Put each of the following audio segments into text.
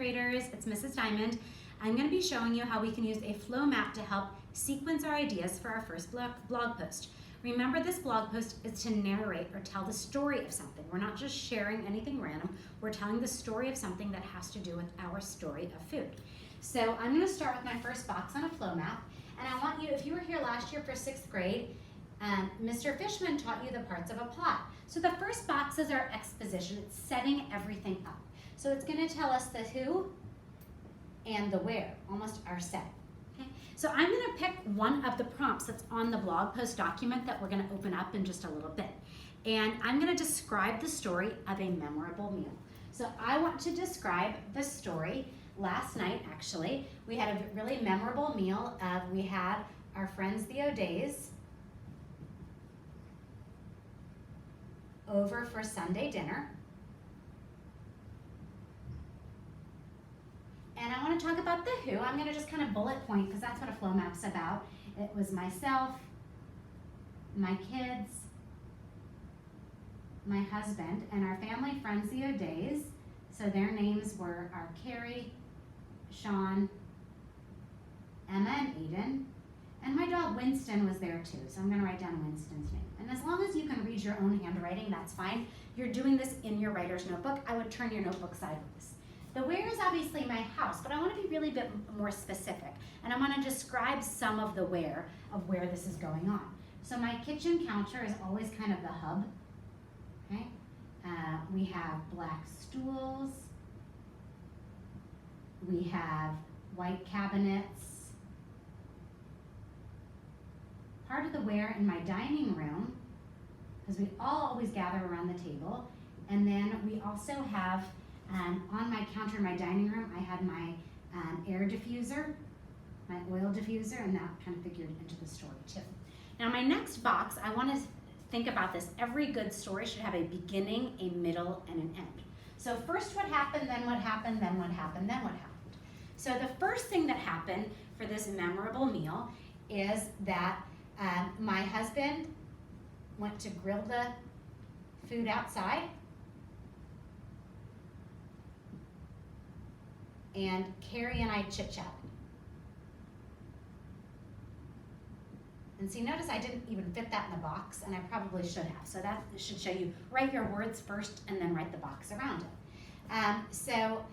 creators, it's Mrs. Diamond. I'm going to be showing you how we can use a flow map to help sequence our ideas for our first blog post. Remember, this blog post is to narrate or tell the story of something. We're not just sharing anything random, we're telling the story of something that has to do with our story of food. So I'm going to start with my first box on a flow map, and I want you, if you were here last year for 6th grade, Mr. Fishman taught you the parts of a plot. So the first box is our exposition. It's setting everything up. So it's going to tell us the who and the where, almost our set. Okay? So I'm going to pick one of the prompts that's on the blog post document that we're going to open up in just a little bit. And I'm going to describe the story of a memorable meal. So I want to describe the story. Last night, actually, we had a really memorable meal. We had our friends, the O'Days, over for Sunday dinner. And I want to talk about the who. I'm going to just kind of bullet point because that's what a flow map's about. It was myself, my kids, my husband, and our family friends, the O'Days. So their names were our Carrie, Sean, Emma, and Aiden. And my dog Winston was there too, so I'm going to write down Winston's name. And as long as you can read your own handwriting, that's fine. You're doing this in your writer's notebook. I would turn your notebook sideways. The where is obviously my house, but I want to be really a bit more specific. And I want to describe some of the where of where this is going on. So my kitchen counter is always kind of the hub. Okay? We have black stools. We have white cabinets. Part of the where in my dining room, because we all always gather around the table. And then we also have, on my counter in my dining room, I had my air diffuser, my oil diffuser, and that kind of figured into the story too. Now my next box, I want to think about this. Every good story should have a beginning, a middle, and an end. So first what happened, then what happened, then what happened, then what happened. So the first thing that happened for this memorable meal is that my husband went to grill the food outside, and Carrie and I chit-chatted. And see, notice I didn't even fit that in the box, and I probably should have. So that should show you, write your words first and then write the box around it. So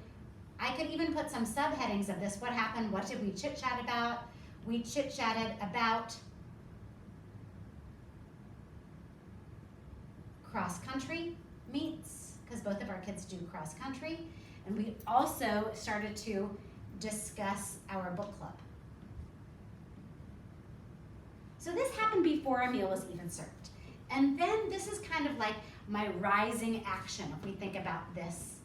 I could even put some subheadings of this. What happened? What did we chit-chat about? We chit-chatted about cross-country meets, because both of our kids do cross-country. And we also started to discuss our book club. So this happened before our meal was even served. And then this is kind of like my rising action, if we think about this.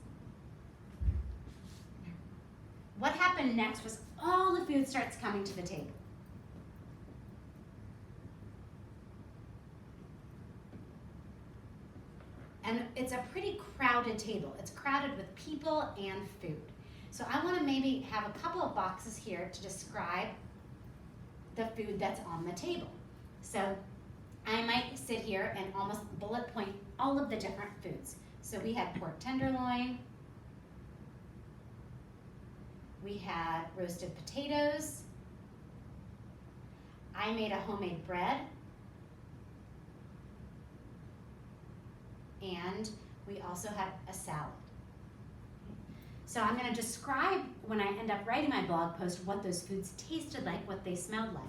What happened next was all the food starts coming to the table. And it's a pretty crowded table. It's crowded with people and food. So I want to maybe have a couple of boxes here to describe the food that's on the table. So I might sit here and almost bullet point all of the different foods. So we had pork tenderloin. We had roasted potatoes. I made a homemade bread. And we also had a salad. So I'm going to describe, when I end up writing my blog post, what those foods tasted like, what they smelled like.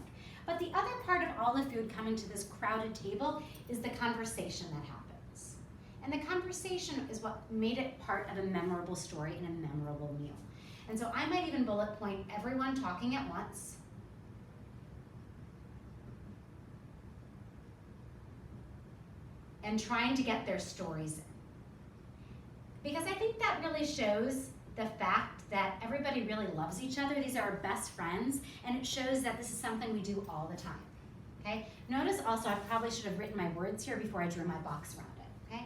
But the other part of all the food coming to this crowded table is the conversation that happens. And the conversation is what made it part of a memorable story and a memorable meal. And so I might even bullet point everyone talking at once. And trying to get their stories in. Because I think that really shows the fact that everybody really loves each other. These are our best friends, and it shows that this is something we do all the time. Okay? Notice also I probably should have written my words here before I drew my box around it. Okay?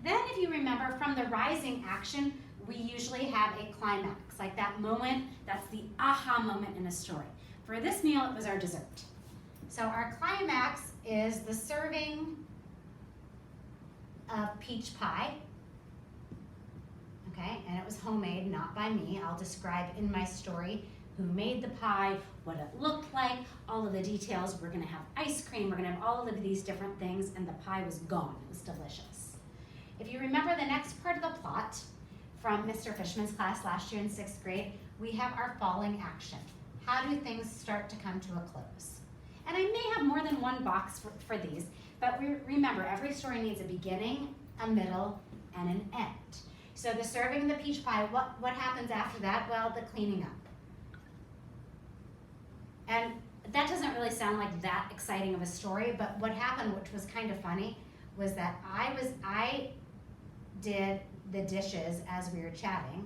Then if you remember, from the rising action, we usually have a climax, like that moment, that's the aha moment in a story. For this meal, it was our dessert. So our climax is the serving of peach pie. okay? And it was homemade, not by me. I'll describe in my story who made the pie, what it looked like, all of the details. We're gonna have ice cream, we're gonna have all of these different things, and the pie was gone. It was delicious. If you remember the next part of the plot from Mr. Fishman's class last year in 6th grade, we have our falling action. How do things start to come to a close? And I may have more than one box for these, but remember, every story needs a beginning, a middle, and an end. So the serving the peach pie, what happens after that? Well, the cleaning up. And that doesn't really sound like that exciting of a story, but what happened, which was kind of funny, was that I did the dishes as we were chatting,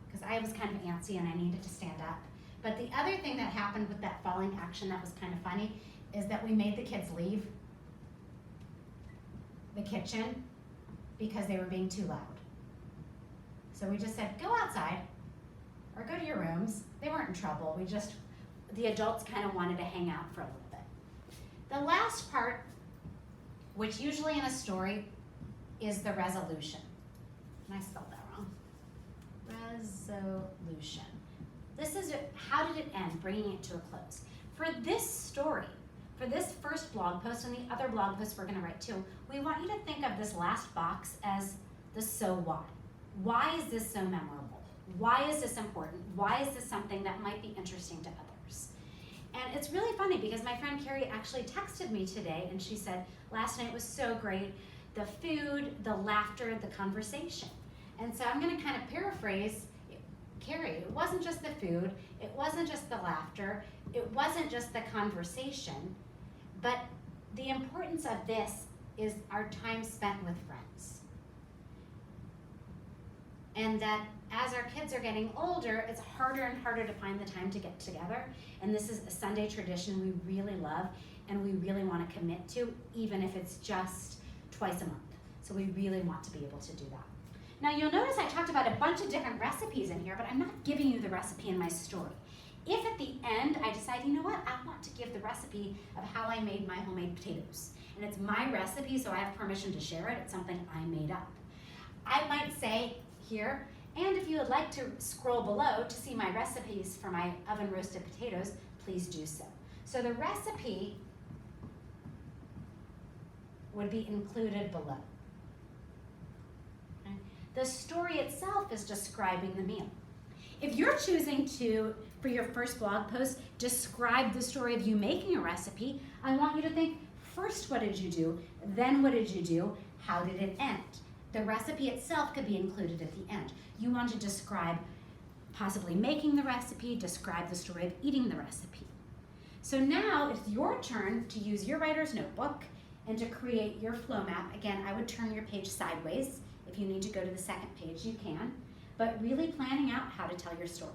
because I was kind of antsy and I needed to stand up. But the other thing that happened with that falling action that was kind of funny is that we made the kids leave the kitchen because they were being too loud. So we just said, go outside or go to your rooms. They weren't in trouble. The adults kind of wanted to hang out for a little bit. The last part, which usually in a story is the resolution. And I spelled that wrong. Resolution. This is how did it end, bringing it to a close. For this story, for this first blog post and the other blog posts we're gonna write too, we want you to think of this last box as the so what. Why is this so memorable? Why is this important? Why is this something that might be interesting to others? And it's really funny because my friend Carrie actually texted me today and she said, last night was so great. The food, the laughter, the conversation. And so I'm gonna kind of paraphrase Carrie. It wasn't just the food, it wasn't just the laughter, it wasn't just the conversation, but the importance of this is our time spent with friends. And that as our kids are getting older, it's harder and harder to find the time to get together. And this is a Sunday tradition we really love and we really want to commit to, even if it's just twice a month. So we really want to be able to do that. Now you'll notice I talked about a bunch of different recipes in here, but I'm not giving you the recipe in my story. If at the end I decide, you know what, I want to give the recipe of how I made my homemade potatoes, and it's my recipe, so I have permission to share it, it's something I made up. I might say here, and if you would like to scroll below to see my recipes for my oven roasted potatoes, please do so. So the recipe would be included below. Okay. The story itself is describing the meal. If you're choosing to, for your first blog post, describe the story of you making a recipe, I want you to think, first what did you do, then what did you do, how did it end? The recipe itself could be included at the end. You want to describe possibly making the recipe, describe the story of eating the recipe. So now it's your turn to use your writer's notebook and to create your flow map. Again, I would turn your page sideways. If you need to go to the second page, you can. But really planning out how to tell your story.